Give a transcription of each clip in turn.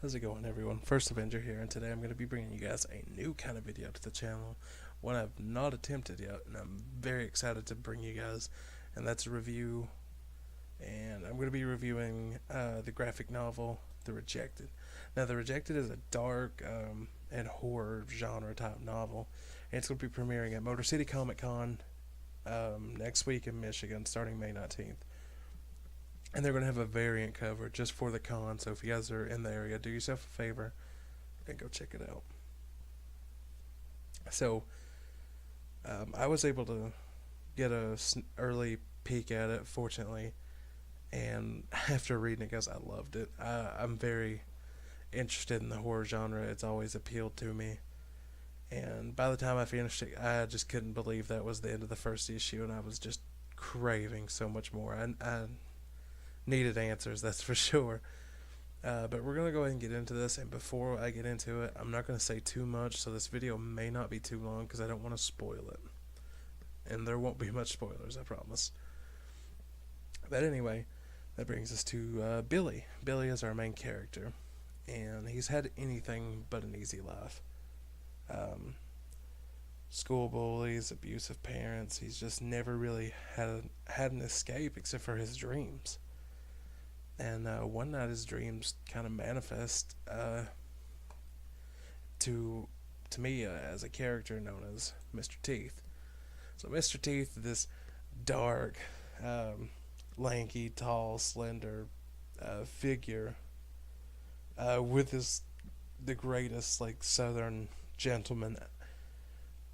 How's it going, everyone? First Avenger here, and today I'm going to be bringing you guys a new kind of video to the channel, one I've not attempted yet, and I'm very excited to bring you guys, and that's a review, and I'm going to be reviewing the graphic novel, The Rejected. Now, The Rejected is a dark and horror genre type novel, and it's going to be premiering at Motor City Comic Con next week in Michigan, starting May 19th. And they're going to have a variant cover just for the con, so if you guys are in the area, do yourself a favor and go check it out. So, I was able to get a early peek at it, fortunately, and after reading it, guys, I loved it. I'm very interested in the horror genre. It's always appealed to me. And by the time I finished it, I just couldn't believe that was the end of the first issue, and I was just craving so much more. I needed answers, that's for sure. But we're going to go ahead and get into this, and before I get into it, I'm not going to say too much, so this video may not be too long because I don't want to spoil it. And there won't be much spoilers, I promise. But anyway, that brings us to Billy. Billy is our main character, and he's had anything but an easy life. School bullies, abusive parents, he's just never really had an escape except for his dreams. And one night his dreams kind of manifest to me as a character known as Mr. Teeth. So Mr. Teeth, this dark, lanky, tall, slender figure with the greatest like Southern gentleman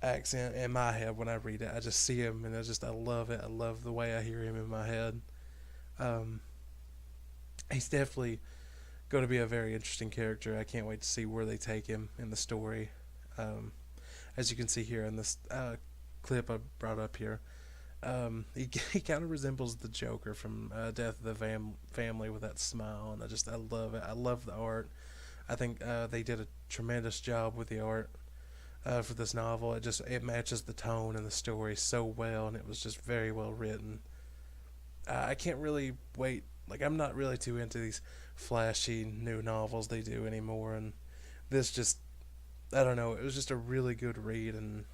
accent in my head. When I read it, I just see him and I love it. I love the way I hear him in my head. He's definitely going to be a very interesting character. I can't wait to see where they take him in the story. As you can see here in this clip I brought up here, he kind of resembles the Joker from Death of the Family with that smile, and I love it. I love the art. I think they did a tremendous job with the art for this novel. It matches the tone and the story so well, and it was just very well written. I can't really wait. Like, I'm not really too into these flashy new novels they do anymore, and this just, I don't know, it was just a really good read, and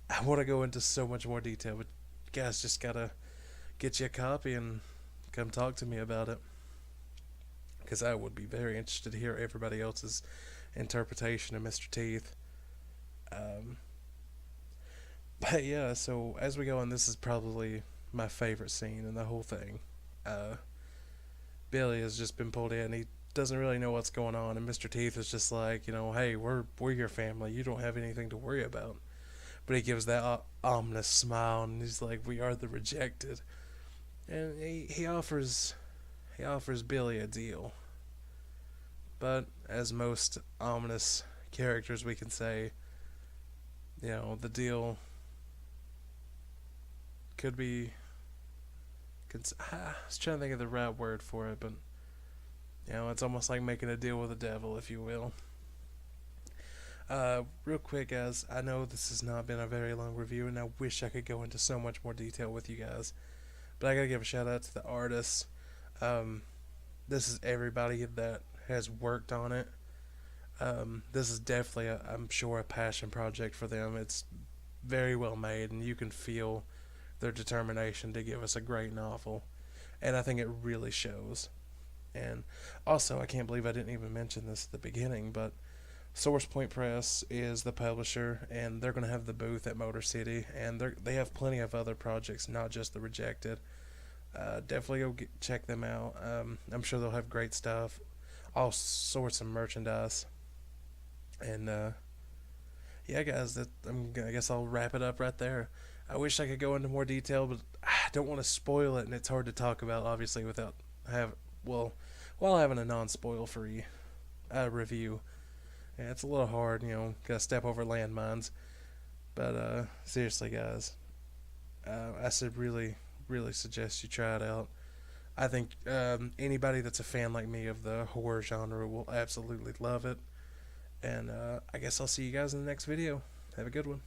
I want to go into so much more detail, but you guys just gotta get you a copy and come talk to me about it, because I would be very interested to hear everybody else's interpretation of Mr. Teeth. But yeah, so as we go on, this is probably my favorite scene in the whole thing. Billy has just been pulled in. He doesn't really know what's going on, and Mr. Teeth is just like, hey, we're your family. You don't have anything to worry about. But he gives that ominous smile, and he's like, we are the rejected. And he offers Billy a deal. But as most ominous characters, we can say, the deal could be. I was trying to think of the right word for it, but it's almost like making a deal with the devil, if you will. Real quick, guys, I know this has not been a very long review, and I wish I could go into so much more detail with you guys, but I gotta give a shout out to the artists. This is everybody that has worked on it. This is definitely, I'm sure, a passion project for them. It's very well made, and you can feel their determination to give us a great novel, and I think it really shows. And also, I can't believe I didn't even mention this at the beginning, but Source Point Press is the publisher, and they're going to have the booth at Motor City, and they have plenty of other projects, not just The Rejected. Definitely go check them out. I'm sure they'll have great stuff, all sorts of merchandise. And yeah, guys, I guess I'll wrap it up right there. I wish I could go into more detail, but I don't want to spoil it, and it's hard to talk about, obviously, without while having a non-spoil free review. Yeah, it's a little hard, gotta step over landmines. But seriously, guys, I should really, really suggest you try it out. I think anybody that's a fan like me of the horror genre will absolutely love it. And I guess I'll see you guys in the next video. Have a good one.